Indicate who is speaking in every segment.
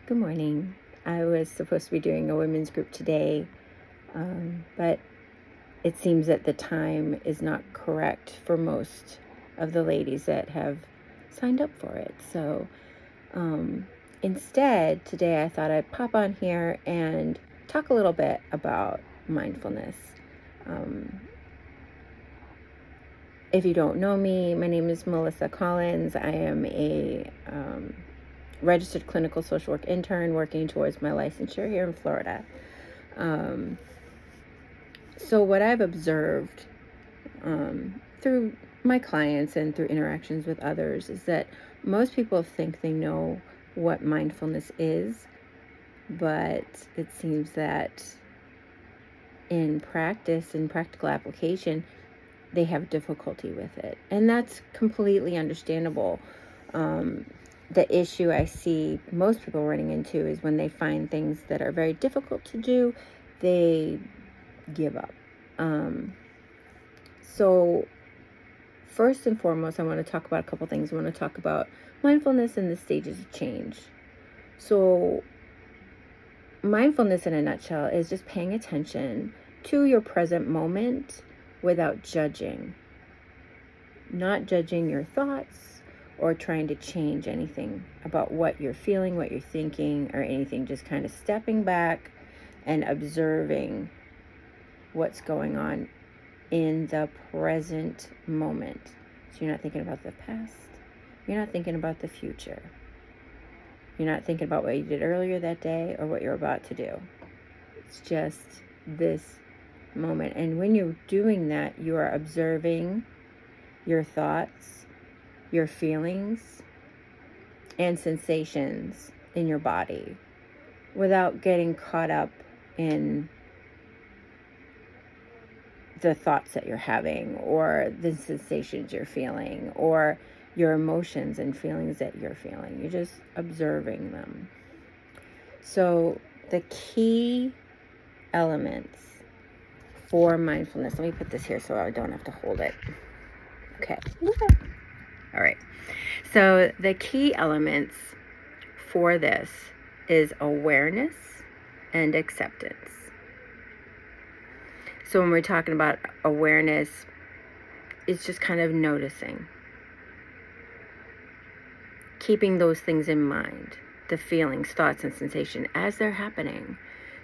Speaker 1: Good morning. I was supposed to be doing a women's group today, but it seems that the time is not correct for most of the ladies that have signed up for it. So instead, today I thought I'd pop on here and talk a little bit about mindfulness. Um, if you don't know me, my name is Melissa Collins. I am a registered clinical social work intern working towards my licensure here in Florida. So what I've observed through my clients and through interactions with others is that most people think they know what mindfulness is, but it seems that in practice, in practical application, they have difficulty with it. And that's completely understandable. The issue I see most people running into is when they find things that are very difficult to do, they give up. So first and foremost, I want to talk about a couple things. I want to talk about mindfulness and the stages of change. So mindfulness in a nutshell is just paying attention to your present moment without judging. Not judging your thoughts or trying to change anything about what you're feeling, what you're thinking, or anything. Just kind of stepping back and observing what's going on in the present moment. So you're not thinking about the past. You're not thinking about the future. You're not thinking about what you did earlier that day or what you're about to do. It's just this moment. And when you're doing that, you are observing your thoughts, your feelings, and sensations in your body without getting caught up in the thoughts that you're having or the sensations you're feeling or your emotions and feelings that you're feeling. You're just observing them. So the key elements for mindfulness, let me put this here so I don't have to hold it. Okay. All right. So the key elements for this is awareness and acceptance. So when we're talking about awareness, it's just kind of noticing. Keeping those things in mind, the feelings, thoughts, and sensation as they're happening.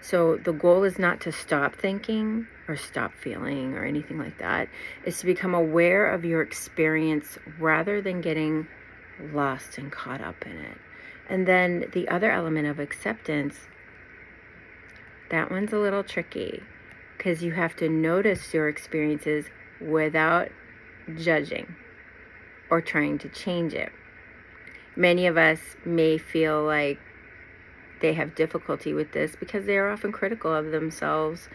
Speaker 1: So the goal is not to stop thinking or stop feeling or anything like that. It's to become aware of your experience rather than getting lost and caught up in it. And then the other element of acceptance, that one's a little tricky because you have to notice your experiences without judging or trying to change it. Many of us may feel like they have difficulty with this because they are often critical of themselves.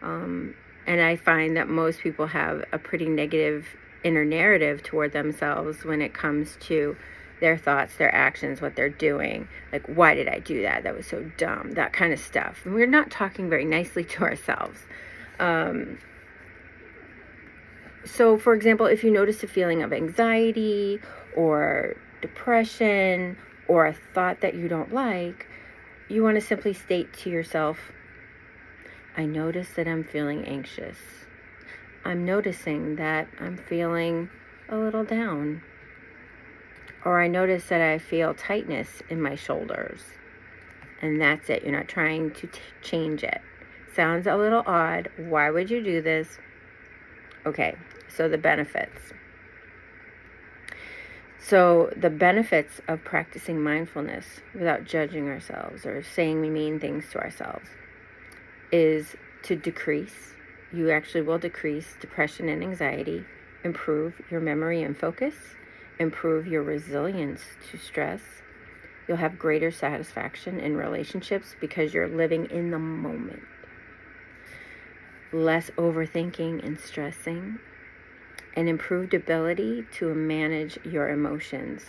Speaker 1: And I find that most people have a pretty negative inner narrative toward themselves when it comes to their thoughts, their actions, what they're doing. Like, why did I do that? That was so dumb. That kind of stuff. And we're not talking very nicely to ourselves. So, for example, if you notice a feeling of anxiety or depression or a thought that you don't like, you want to simply state to yourself, I notice that I'm feeling anxious. I'm noticing that I'm feeling a little down. Or I notice that I feel tightness in my shoulders. And that's it. You're not trying to change it. Sounds a little odd. Why would you do this? Okay, so the benefits. So the benefits of practicing mindfulness without judging ourselves or saying mean things to ourselves is to decrease. You actually will decrease depression and anxiety, improve your memory and focus, improve your resilience to stress. You'll have greater satisfaction in relationships because you're living in the moment. Less overthinking and stressing, and improved ability to manage your emotions.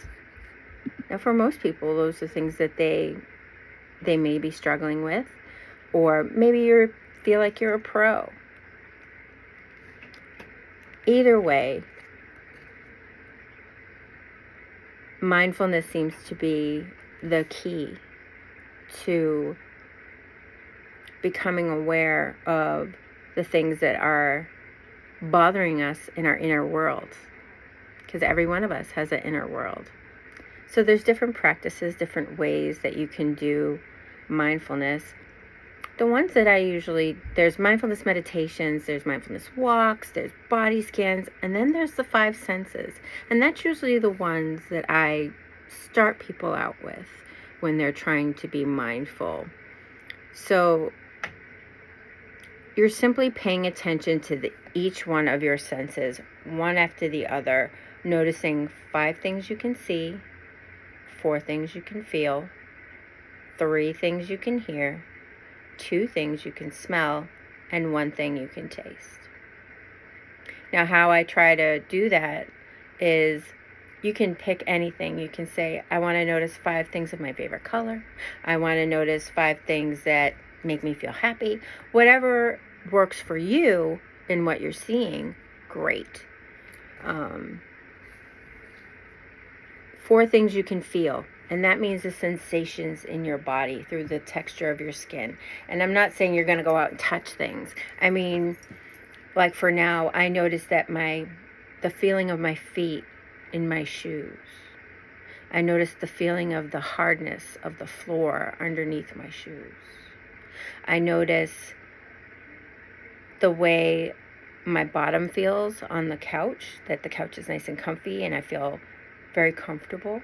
Speaker 1: Now, for most people, those are things that they may be struggling with, or maybe you feel like you're a pro. Either way, mindfulness seems to be the key to becoming aware of the things that are bothering us in our inner world, because every one of us has an inner world. So there's different practices, different ways that you can do mindfulness. The ones that there's mindfulness meditations, there's mindfulness walks, there's body scans, and then there's the 5 senses. And that's usually the ones that I start people out with when they're trying to be mindful. So you're simply paying attention to each one of your senses, one after the other, noticing 5 things you can see, 4 things you can feel, 3 things you can hear, 2 things you can smell, and 1 thing you can taste. Now, how I try to do that is you can pick anything. You can say, I want to notice 5 things of my favorite color. I want to notice 5 things that make me feel happy. Whatever works for you in what you're seeing, great. 4 things you can feel. And that means the sensations in your body through the texture of your skin. And I'm not saying you're going to go out and touch things. I mean, like for now, I noticed that the feeling of my feet in my shoes. I noticed the feeling of the hardness of the floor underneath my shoes. I notice the way my bottom feels on the couch, that the couch is nice and comfy and I feel very comfortable.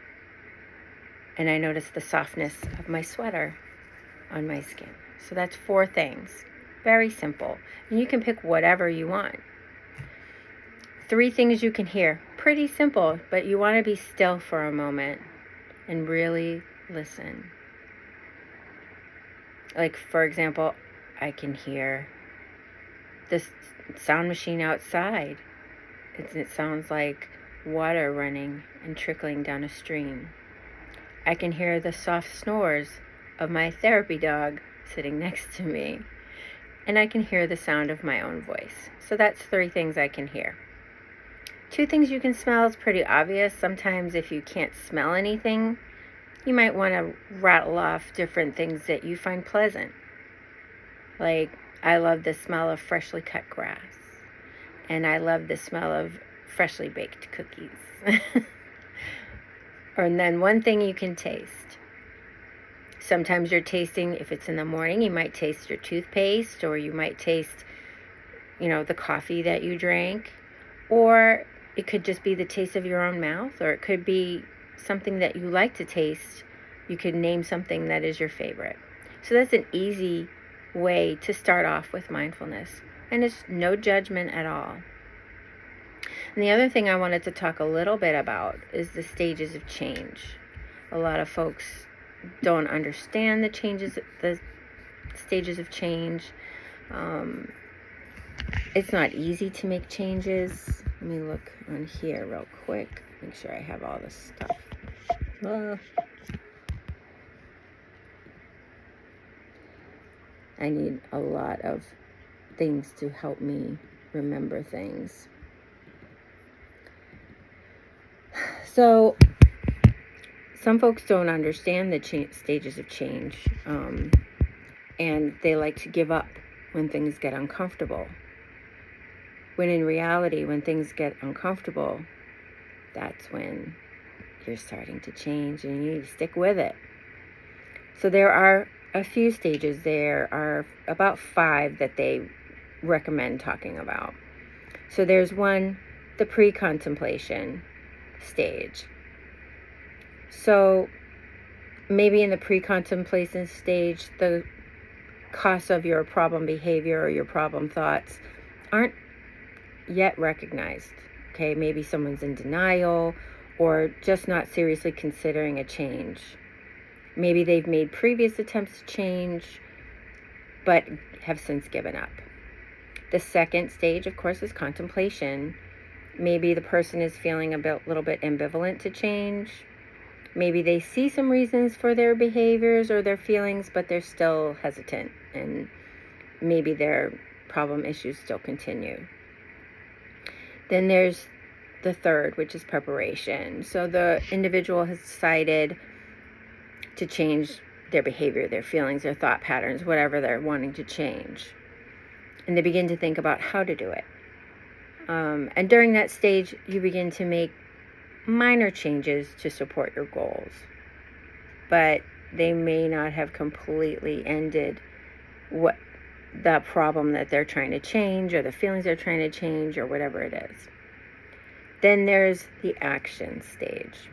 Speaker 1: And I notice the softness of my sweater on my skin. So that's 4 things. Very simple. And you can pick whatever you want. 3 things you can hear. Pretty simple, but you want to be still for a moment and really listen. Like, for example, I can hear this sound machine outside. It sounds like water running and trickling down a stream. I can hear the soft snores of my therapy dog sitting next to me. And I can hear the sound of my own voice. So that's 3 things I can hear. 2 things you can smell is pretty obvious. Sometimes if you can't smell anything, you might want to rattle off different things that you find pleasant. Like, I love the smell of freshly cut grass. And I love the smell of freshly baked cookies. And then 1 thing you can taste. Sometimes you're tasting, if it's in the morning, you might taste your toothpaste, or you might taste, the coffee that you drank. Or it could just be the taste of your own mouth, or it could be something that you like to taste. You could name something that is your favorite. So that's an easy way to start off with mindfulness. And it's no judgment at all. And the other thing I wanted to talk a little bit about is the stages of change. A lot of folks don't understand the stages of change. It's not easy to make changes. Let me look on here real quick. Make sure I have all this stuff. I need a lot of things to help me remember things. So some folks don't understand the stages of change, and they like to give up when things get uncomfortable. When in reality, when things get uncomfortable, that's when you're starting to change and you need to stick with it. So there are a few stages. There are about 5 that they recommend talking about. So there's 1, the pre-contemplation stage. So maybe in the pre-contemplation stage, the cause of your problem behavior or your problem thoughts aren't yet recognized. Okay, maybe someone's in denial or just not seriously considering a change. Maybe they've made previous attempts to change, but have since given up. The second stage, of course, is contemplation. Maybe the person is feeling a little bit ambivalent to change. Maybe they see some reasons for their behaviors or their feelings, but they're still hesitant, and maybe their problem issues still continue. Then there's the third, which is preparation. So the individual has decided to change their behavior, their feelings, their thought patterns, whatever they're wanting to change. And they begin to think about how to do it. And during that stage, you begin to make minor changes to support your goals. But they may not have completely ended what the problem that they're trying to change, or the feelings they're trying to change, or whatever it is. Then there's the action stage.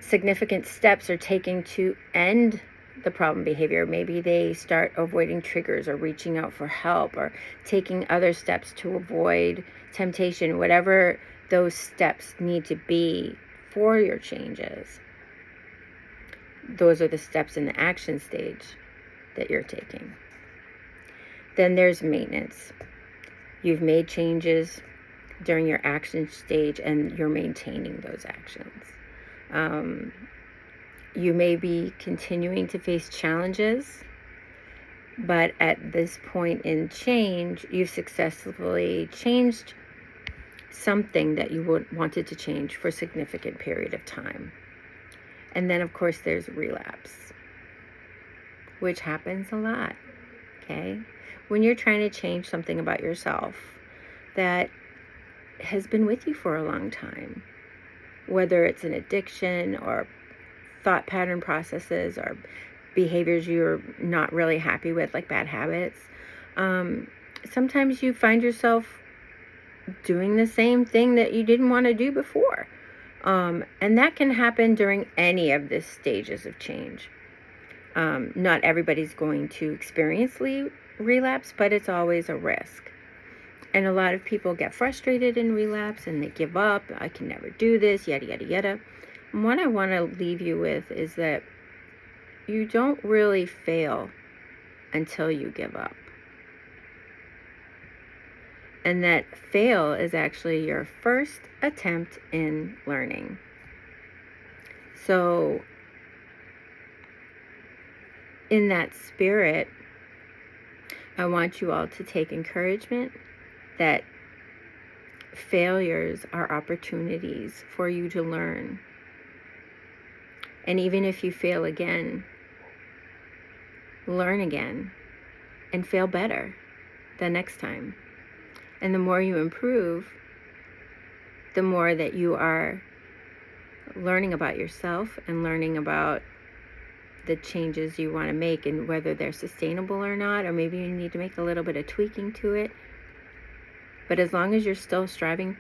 Speaker 1: Significant steps are taken to end the problem behavior. Maybe they start avoiding triggers, or reaching out for help, or taking other steps to avoid temptation, whatever those steps need to be for your changes. Those are the steps in the action stage that you're taking. Then there's maintenance. You've made changes during your action stage, and you're maintaining those actions. You may be continuing to face challenges, but at this point in change, you've successfully changed something that you wanted to change for a significant period of time. And then, of course, there's relapse, which happens a lot, okay? When you're trying to change something about yourself that has been with you for a long time, whether it's an addiction, or thought pattern processes, or behaviors you're not really happy with, like bad habits. Sometimes you find yourself doing the same thing that you didn't want to do before. And that can happen during any of the stages of change. Not everybody's going to experience relapse, but it's always a risk. And a lot of people get frustrated in relapse, and they give up. I can never do this, yada, yada, yada. And what I want to leave you with is that you don't really fail until you give up. And that fail is actually your first attempt in learning. So, in that spirit, I want you all to take encouragement that failures are opportunities for you to learn. And even if you fail again, learn again and fail better the next time. And the more you improve, the more that you are learning about yourself and learning about the changes you want to make, and whether they're sustainable or not, or maybe you need to make a little bit of tweaking to it. But as long as you're still striving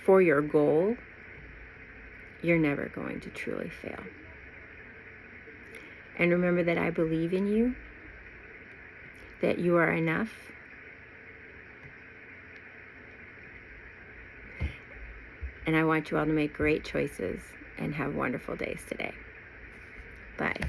Speaker 1: for your goal, you're never going to truly fail. And remember that I believe in you, that you are enough, and I want you all to make great choices and have wonderful days today. Bye.